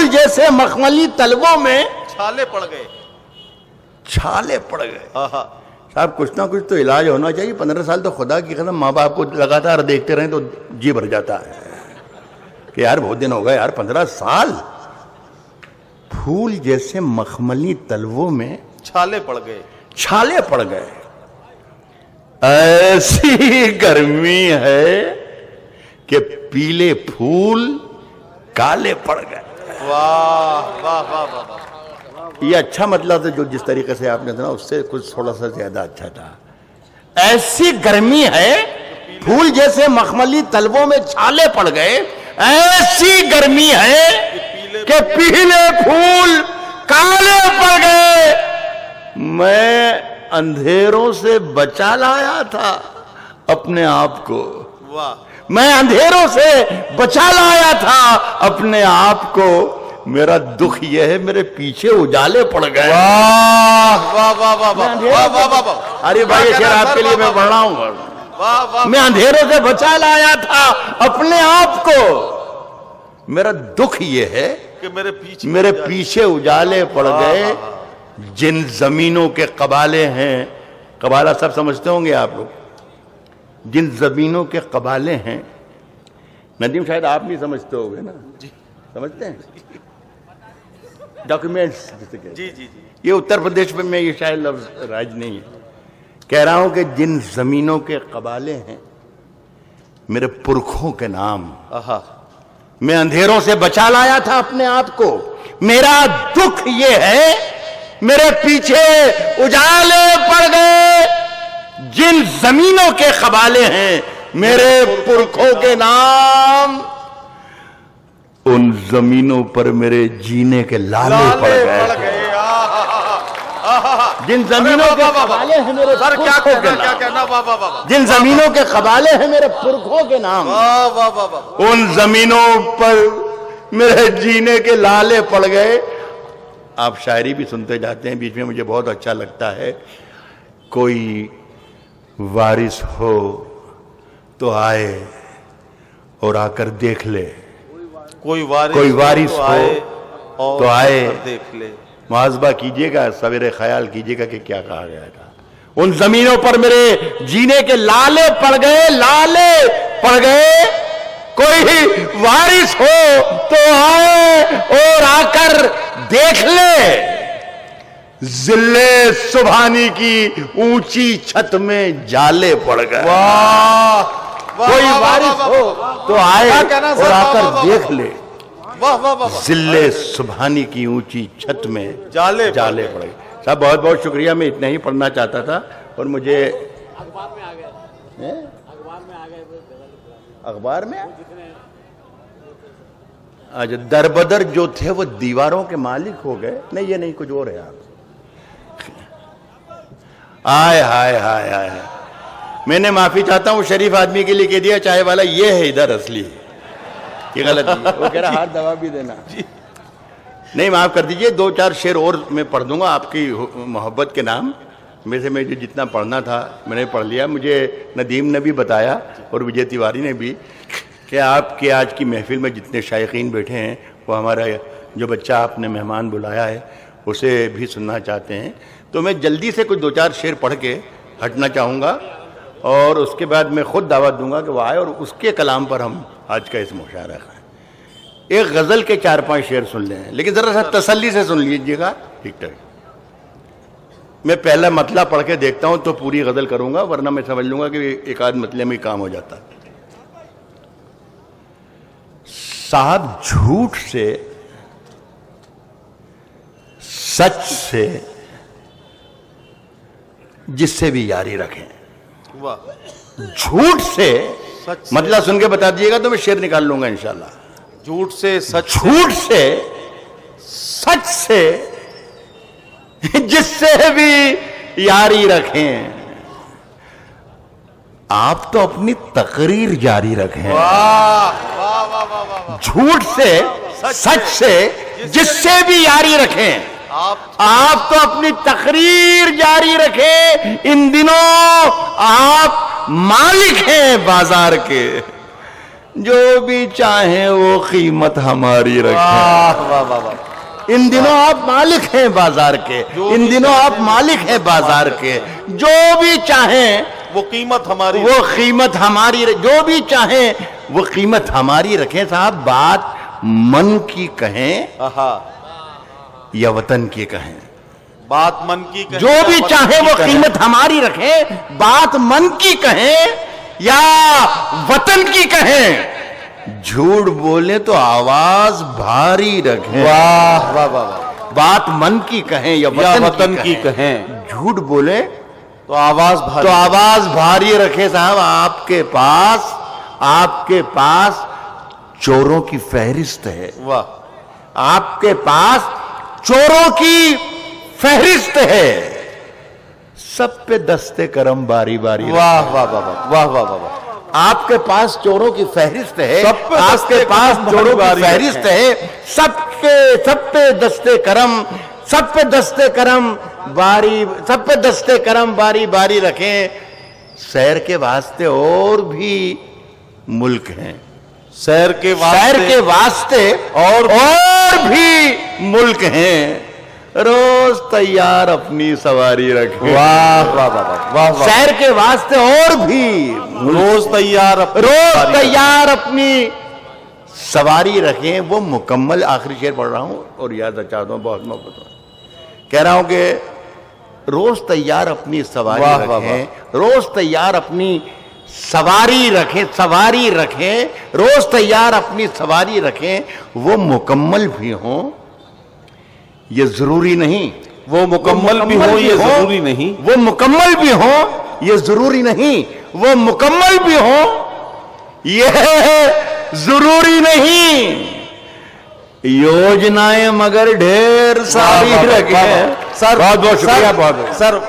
फूल जैसे मखमली तलवों में छाले पड़ गए। छाले पड़ गए। आहा। साहब कुछ ना कुछ तो इलाज होना चाहिए। 15 साल तो खुदा की कसम माँ बाप को लगातार देखते रहे तो जी भर जाता है कि यार बहुत दिन हो गए यार, 15 साल। फूल जैसे मखमली तलवों में छाले पड़ गए। छाले पड़ गए। ऐसी गर्मी है कि पीले फूल काले पड़ गए। वाह वाह वाह वाह वाह। ये अच्छा मतलब था, जो जिस तरीके से आपने सुना उससे कुछ थोड़ा सा ज्यादा अच्छा था। ऐसी गर्मी है, फूल जैसे मखमली तलवों में छाले पड़ गए। ऐसी गर्मी है कि पीले फूल काले पड़ गए। मैं अंधेरों से बचा लाया था अपने आप को। वाह। मैं अंधेरों से बचा लाया था अपने आप को। मेरा दुख यह है मेरे पीछे उजाले पड़ गए। वाह वाह वाह वाह वाह वाह वाह वाह। अरे भाई, शेर आपके लिए मैं पढ़ रहा हूं। वाह वाह। मैं अंधेरों से बचा लाया था अपने आप को। मेरा दुख यह है कि मेरे पीछे उजाले पड़ गए। जिन जमीनों के कबाले हैं, कबाला सब समझते होंगे आप लोग, जिन जमीनों के कबाले हैं। नदीम शायद आप नहीं समझते होंगे ना? जी समझते हैं। डॉक्यूमेंट्स जिसे कहते हैं। जी जी जी। ये उत्तर प्रदेश में ये शायद लफ्ज राज नहीं है। कह रहा हूं कि जिन जमीनों के कबाले हैं मेरे पुरखों के नाम, आहा। मैं अंधेरों से बचा लाया था अपने आप को। मेरा दुख ये है मेरे पीछे उजाले पड़ गए। जिन जमीनों के कबाले हैं मेरे पुरखों के नाम, उन जमीनों पर मेरे जीने के लाले पड़ गए। जिन जमीनों के कबाले हैं मेरे पुरखों के नाम, जिन जमीनों के कबाले हैं मेरे पुरखों के नाम, उन जमीनों पर मेरे जीने के लाले पड़ गए। आप शायरी भी सुनते जाते हैं बीच में, मुझे बहुत अच्छा लगता है। कोई वारिस हो तो आए और आकर देख ले, कोई वारिस हो तो आए देख ले। मुआज़बा कीजिएगा, सवेरे ख्याल कीजिएगा कि क्या कहा गया था। उन जमीनों पर मेरे जीने के लाले पड़ गए, लाले पड़ गए। कोई वारिस हो तो आए और आकर देख ले। जिल्ले सुभानी की ऊंची छत में जाले पड़ गए। कोई वारिस हो तो आए और आकर देख ले। जिल्ले सुभानी की ऊंची छत में जाले पड़ गए। साहब बहुत बहुत शुक्रिया। मैं इतना ही पढ़ना चाहता था और मुझे अखबार में आ गए। अखबार में आज दरबदर जो थे वो दीवारों के मालिक हो गए। नहीं ये नहीं, कुछ और है। आप हाय हाय हाय हाय। मैंने माफी चाहता हूं शरीफ आदमी के लिए कह दिया चाय वाला ये है इधर असली, ये गलत है। वो कह रहा हाथ दबा भी देना। नहीं माफ कर दीजिए, 2-4 शेर और मैं पढ़ दूंगा आपकी मोहब्बत के नाम में से। मैं जो जितना पढ़ना था मैंने पढ़ लिया। मुझे नदीम ने भी बताया और विजय तिवारी ने भी कि आपके आज की महफिल में जितने शायकीन बैठे हैं वो हमारा जो बच्चा आपने मेहमान बुलाया है उसे भी सुनना चाहते हैं। तो मैं जल्दी से कुछ 2-4 शेर पढ़ के हटना चाहूँगा और उसके बाद मैं खुद दावत दूंगा कि वो आए और उसके कलाम पर हम आज का इस मुशायरा करें। एक गज़ल के 4-5 शेर सुन लें, लेकिन ज़रा सा तसल्ली से सुन लीजिएगा। ठीक ठाक। मैं पहला मतला पढ़ के देखता हूँ तो पूरी गज़ल करूँगा, वरना मैं समझ लूँगा कि एक आध मतले में ही काम हो जाता। साहब झूठ से, सच से जिससे भी यारी रखें। झूठ से मतलब सुन के बता दीजिएगा तो मैं शेर निकाल लूंगा इंशाल्लाह। झूठ से सच, झूठ से सच से जिससे भी यारी रखें। आप तो अपनी तकरीर जारी रखें। झूठ से सच से जिससे भी यारी रखें। आप तो अपनी तकरीर जारी रखें। इन दिनों आप मालिक हैं बाजार के। जो भी चाहे वो कीमत हमारी रखें। वाह वाह वाह वाह। इन दिनों आप मालिक हैं बाजार के, इन दिनों आप मालिक हैं बाजार के। जो भी चाहें वो कीमत हमारी, वो कीमत हमारी, जो भी चाहें वो कीमत हमारी रखें। साहब, बात मन की कहें आहा, या वतन की कहें, बात मन की कहें, जो भी वतन चाहे की वो कहें। कीमत हमारी रखें। बात मन की कहें या वतन की कहें, झूठ बोले तो आवाज भारी रखें। वाह वाह वाह वाह। बात मन की कहें या वतन की कहें, झूठ बोले तो आवाज भारी, तो आवाज भारी रखे। साहब, आपके पास चोरों की फहरिस्त है, वाह। आपके पास चोरों की फहरिस्त है। सब पे दस्ते करम बारी बारी। वाह वाह वाह वाह वाह वाह वाह वाह। आपके पास चोरों की फहरिस्त है, सब पे आपके दस्ते पास करम चोरों बारी की बारी फहरिस्त रखें। है। सब पे दस्ते करम, सब पे दस्ते करम बारी, सब पे दस्ते करम बारी बारी रखें। शहर के वास्ते और भी मुल्क हैं, शहर के वास्ते और भी मुल्क हैं। रोज तैयार अपनी सवारी रखें। वाह वाह वाह वाह वाह वाह। शहर के वास्ते और भी रोज तैयार अपनी सवारी रखें। वो मुकम्मल, आखिरी शेर पढ़ रहा हूं और याद चाहता हूं, बहुत मोहब्बत में कह रहा हूं कि रोज तैयार अपनी सवारी वाह, वाह, रखें, रोज तैयार अपनी सवारी रखें, रोज तैयार अपनी सवारी रखें। वो मुकम्मल भी हों ये जरूरी नहीं, वो मुकम्मल भी हो ये जरूरी नहीं, वो मुकम्मल भी हो ये जरूरी नहीं, वो मुकम्मल भी हो ये जरूरी नहीं। योजनाएं मगर ढेर सारी रखें। सर बहुत बहुत शुक्रिया, बहुत बहुत। सर,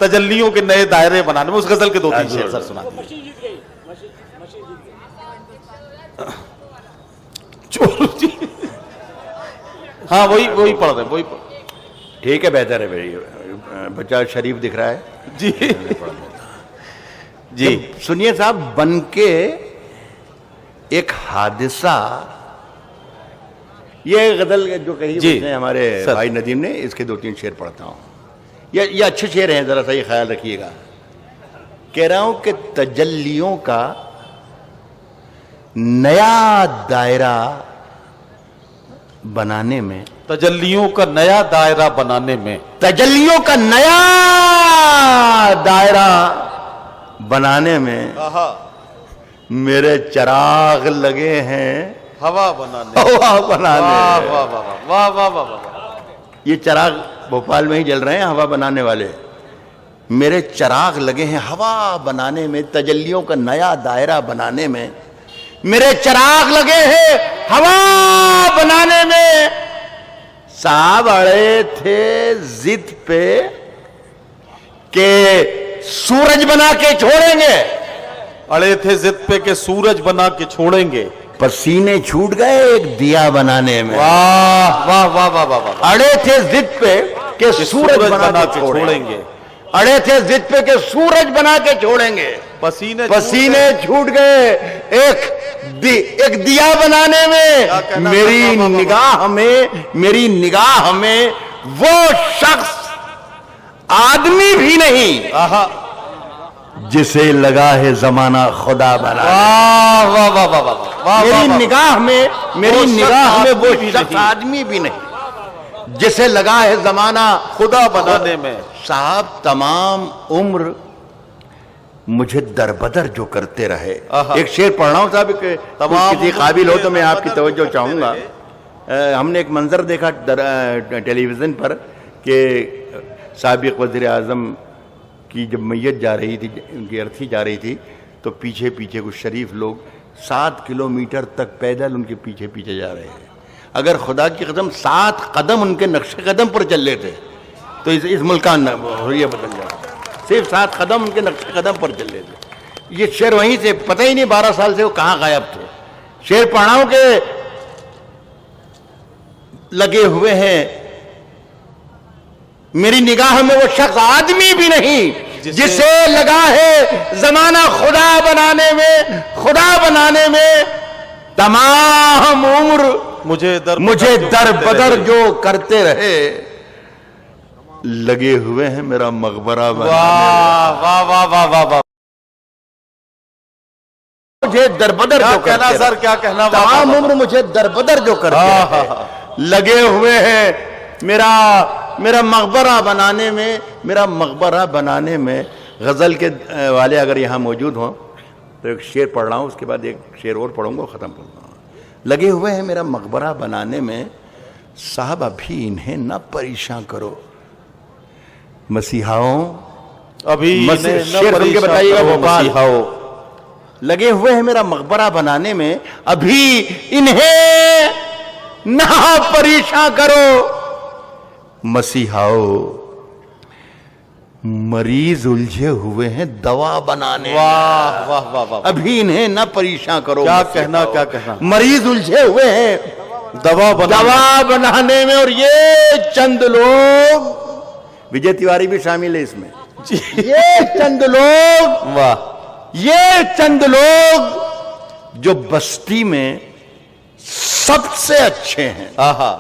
तजल्लियों के नए दायरे बनाने में उस गजल के 2-3 शेर सर सुना दीजिए। हाँ, वही पढ़ रहे, वही ठीक है, बेहतर है भाई, बच्चा शरीफ दिख रहा है जी जी। सुनिए साहब, बन के एक हादसा, ये गजल जो कही उसने हमारे भाई नदीम ने, इसके 2-3 शेर पढ़ता हूं। ये अच्छे शेर हैं, जरा सा ये ख्याल रखिएगा। कह रहा हूं कि तजल्लियों का नया दायरा बनाने में, तजल्लियों का नया दायरा बनाने में, तजल्लियों का नया दायरा बनाने में मेरे चिराग लगे हैं हवा बनाने, हवा बनाने। वाह वाह वाह वाह वाह वाह। ये चिराग भोपाल में ही जल रहे हैं, हवा बनाने वाले। मेरे चिराग लगे हैं हवा बनाने में, तजल्लियों का नया दायरा बनाने में। मेरे चिराग लगे हैं हवा बनाने में। साहब अड़े थे जिद पे के सूरज बना के छोड़ेंगे, अड़े थे जिद पे के सूरज बना के छोड़ेंगे, पसीने छूट गए एक दिया बनाने में। वाह वाह वाह वाह वाह वाह। अड़े थे जिद पे के सूरज बना के छोड़ेंगे, अड़े थे जिद पे के सूरज बना के छोड़ेंगे, पसीने छूट गए एक दिया बनाने में। मेरी निगाह में वो शख्स आदमी भी नहीं जिसे लगा है जमाना खुदा बना। वाह वाह वाह वाह। मेरी निगाह में वो शख्स आदमी भी नहीं जिसे लगा है जमाना खुदा बनाने में। साहब तमाम उम्र मुझे दरबदर जो करते रहे। एक शेर पढ़ रहा हूं साहब, किसी काबिल हो तो मैं आपकी तवज्जो चाहूंगा। हमने एक मंजर देखा टेलीविजन पर कि साबिक वज़ीर आज़म की जब मैयत जा रही थी, उनकी अर्थी जा रही थी, तो पीछे पीछे कुछ शरीफ लोग 7 किलोमीटर तक पैदल उनके पीछे पीछे जा रहे हैं। अगर खुदा की कसम 7 कदम उनके नक्शे कदम पर चल लेते तो इस मुल्क का हुर्रिया बदल जाता। सिर्फ 7 कदम उनके नक्शे कदम पर चल लेते। ये शेर वहीं से, पता ही नहीं 12 साल से वो कहाँ गायब थे। शेर पढ़ाओ के लगे हुए हैं, मेरी निगाह में वो शख्स आदमी भी नहीं जिसे लगा है जमाना खुदा बनाने में तमाम उम्र मुझे दर बदर जो करते रहे, लगे हुए हैं मेरा मकबरा बनाने। वाह वाह वाह वाह वाह वाह, मुझे दरबदर जो कहना सर, क्या कहना, तमाम उम्र मुझे दरबदर जो करते रहे, लगे हुए हैं मेरा मकबरा बनाने में, मेरा मकबरा बनाने में। गजल के वाले अगर यहाँ मौजूद हों तो एक शेर पढ़ रहा हूँ, उसके बाद एक शेर और पढ़ूंगा, खत्म करूंगा। लगे हुए हैं मेरा मकबरा बनाने में, साहब अभी इन्हें न परेशान करो मसीहाओं, अभी शेर सुन के बताइएगा भोपाल। लगे हुए हैं मेरा मकबरा बनाने में, अभी इन्हें ना परेशान करो मसीहाओ, मरीज उलझे हुए हैं दवा बनाने। वाह वाह वाह वाह, अभी इन्हें ना परेशान करो। क्या कहना, क्या कहना, मरीज उलझे हुए हैं दवा बनाने में। और ये चंद लोग, विजय तिवारी भी शामिल है इसमें, ये चंद लोग, वाह, ये चंद लोग जो बस्ती में सबसे अच्छे हैं, आहा,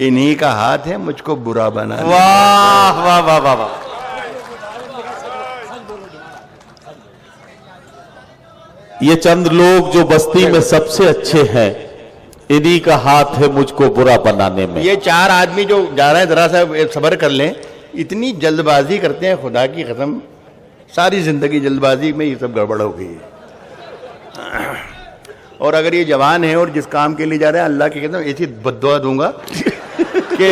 इन्हीं का हाथ है मुझको बुरा बनाने। वाह वाह वाह वाह वाह, ये चंद लोग जो बस्ती में सबसे अच्छे हैं, इन्हीं का हाथ है मुझको बुरा बनाने में। ये चार आदमी जो जा रहे हैं, जरा सा सब्र कर लें, इतनी जल्दबाजी करते हैं, खुदा की कसम सारी जिंदगी जल्दबाजी में ये सब गड़बड़ हो गई है। और अगर ये जवान है और जिस काम के लिए जा रहे हैं, अल्लाह की कसम ऐसी बद्दुआ दूंगा कि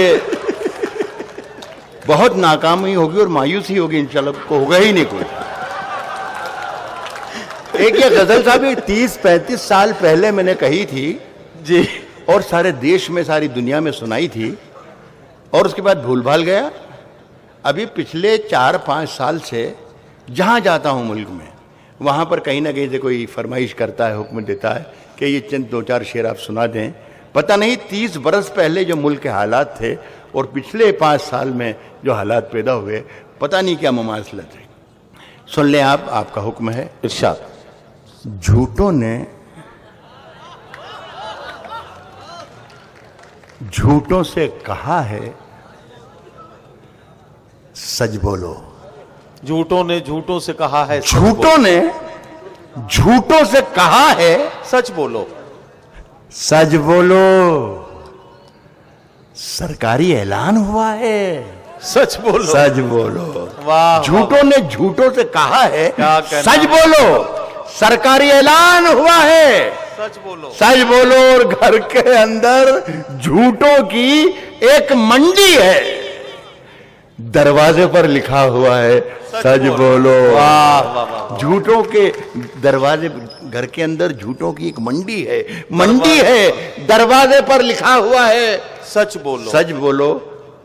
बहुत नाकामी होगी और मायूसी होगी, इंशाल्लाह को होगा ही नहीं कोई। एक ये गजल साहब 30-35 साल पहले मैंने कही थी जी, और सारे देश में, सारी दुनिया में सुनाई थी, और उसके बाद भूल भाल गया। अभी पिछले 4-5 साल से जहां जाता हूं मुल्क में, वहां पर कहीं ना कहीं से कोई फरमाइश करता है, हुक्म देता है कि ये चंद 2-4 शेर आप सुना दें। पता नहीं 30 बरस पहले जो मुल्क के हालात थे और पिछले 5 साल में जो हालात पैदा हुए, पता नहीं क्या मुमासलत है। सुन लें आप, आपका हुक्म है। इरशाद। झूठों से कहा है सच बोलो। झूठों ने झूठों से कहा है, झूठों ने झूठों से कहा है सच बोलो। सच बोलो, सरकारी ऐलान हुआ है, सच बोलो, सच बोलो। वाह, झूठों ने झूठों से कहा है क्या कहना, सच बोलो, सरकारी ऐलान हुआ है, सच बोलो, सच बोलो। और घर के अंदर झूठों की एक मंडी है, दरवाजे पर लिखा हुआ है सच बोलो। वाह वाह वाह, झूठों के दरवाजे, घर के अंदर झूठों की एक मंडी है, मंडी है, दरवाजे पर लिखा हुआ है सच बोलो, सच बोलो।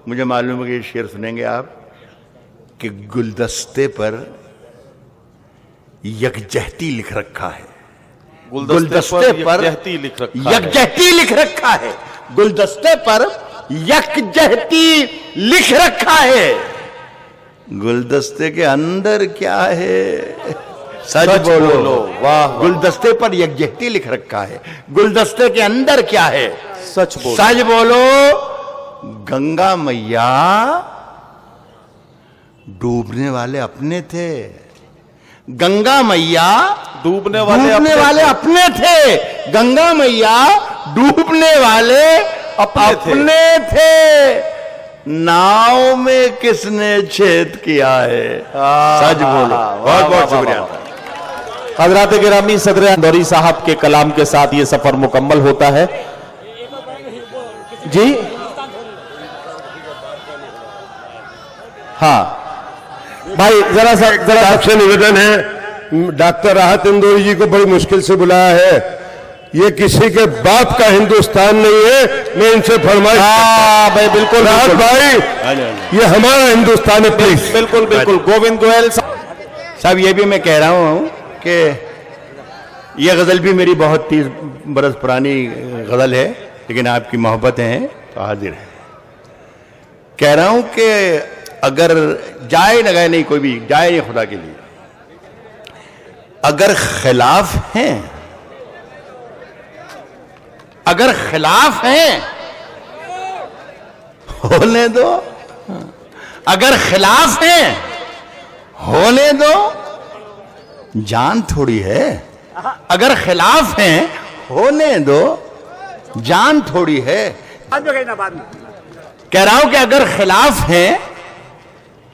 मुझे मालूम है कि ये शेर सुनेंगे आप कि गुलदस्ते पर यकजहती लिख रखा है, गुलदस्ते पर यकजहती लिख रखा है, यकजहती लिख रखा है, गुलदस्ते पर यकजहती लिख रखा है। गुलदस्ते के अंदर क्या है सच बोलो। वाह, गुलदस्ते पर यकजहती लिख रखा है, गुलदस्ते के अंदर क्या है सच बोलो, सच बोलो। गंगा मैया डूबने वाले अपने थे, गंगा मैया डूबने वाले अपने थे, गंगा मैया डूबने वाले अपने थे। नाव में किसने छेद किया है सच बोलो। बहुत बहुत शुक्रिया। हजरात गिरामी, सदर अंदौरी साहब के कलाम के साथ ये सफर मुकम्मल होता है। जी हाँ भाई, जरा आपसे निवेदन है, डॉक्टर राहत इंदौरी जी को बड़ी मुश्किल से बुलाया है, ये किसी के बाप का हिंदुस्तान नहीं है। मैं इनसे फरमाइश, भाई बिल्कुल राहत भाई, ये हमारा हिंदुस्तान है, प्लीज। बिल्कुल बिल्कुल। गोविंद गोयल साहब, ये भी मैं कह रहा हूं कि यह गजल भी मेरी बहुत 30 बरस पुरानी गजल है, लेकिन आपकी मोहब्बतें हैं तो हाजिर है। कह रहा हूं कि अगर जाए न गए, नहीं कोई भी जाए नहीं खुदा के लिए, अगर खिलाफ हैं अगर खिलाफ हैं होने दो, अगर खिलाफ हैं होने दो, जान थोड़ी है। अगर खिलाफ हैं होने दो, जान थोड़ी है। कह रहा हूं कि अगर खिलाफ हैं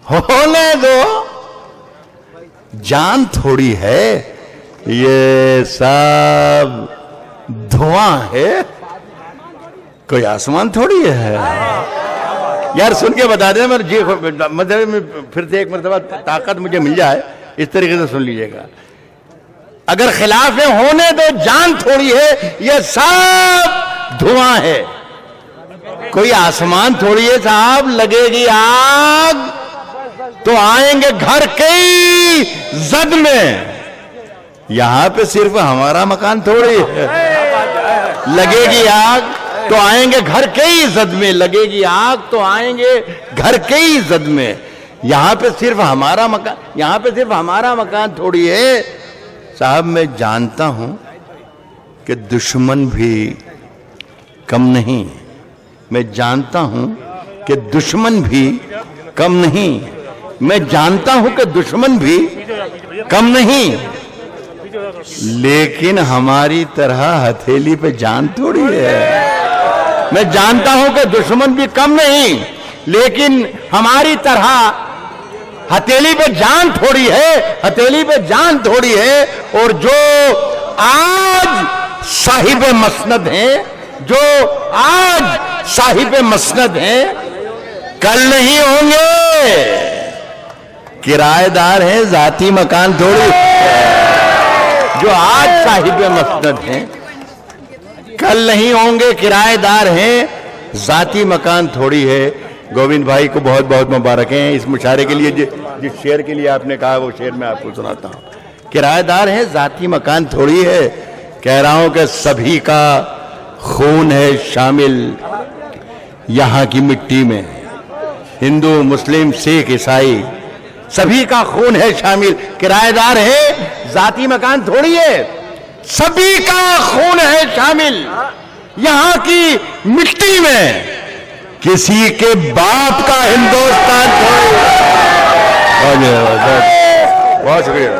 होने दो, जान थोड़ी है। ये सब धुआं है, कोई आसमान थोड़ी है। यार सुन के बता देना, मेरे जी मतलब में फिर से एक मरतबा ताकत मुझे मिल जाए, इस तरीके से सुन लीजिएगा। अगर खिलाफ है होने दो, जान थोड़ी है, ये सब धुआं है, कोई आसमान थोड़ी है साहब। लगेगी आग तो आएंगे घर के जद में, यहां पे सिर्फ हमारा मकान थोड़ी है। लगेगी आग तो आएंगे घर के ही जद में, लगेगी आग तो आएंगे घर के ही जद में। यहां पे सिर्फ हमारा मकान, यहां पे सिर्फ हमारा मकान थोड़ी है साहब। मैं जानता हूं कि दुश्मन भी कम नहीं, मैं जानता हूं कि दुश्मन भी कम नहीं, मैं जानता हूं कि दुश्मन भी कम नहीं, लेकिन हमारी तरह हथेली पे जान थोड़ी है। मैं जानता हूं कि दुश्मन भी कम नहीं, लेकिन हमारी तरह हथेली पे जान थोड़ी है, हथेली पे जान थोड़ी है। और जो आज साहिब मसनद हैं, जो आज साहिब मसनद हैं, कल नहीं होंगे। किराएदार हैं, जाती मकान थोड़ी। जो आज साहिब मसनद हैं कल नहीं होंगे, किराएदार हैं, जाती मकान थोड़ी है। गोविंद भाई को बहुत बहुत मुबारक हैं इस मुशारे के लिए। जिस शेर के लिए आपने कहा वो शेर मैं आपको सुनाता हूं। किराएदार हैं, जाती मकान थोड़ी है। कह रहा हूं कि सभी का खून है शामिल यहां की मिट्टी में, हिंदू मुस्लिम सिख ईसाई सभी का खून है शामिल। किराएदार है, जाती मकान थोड़ी है, सभी का खून है शामिल यहां की मिट्टी में, किसी के बाप का हिंदुस्तान थोड़ी है। बहुत शुक्रिया।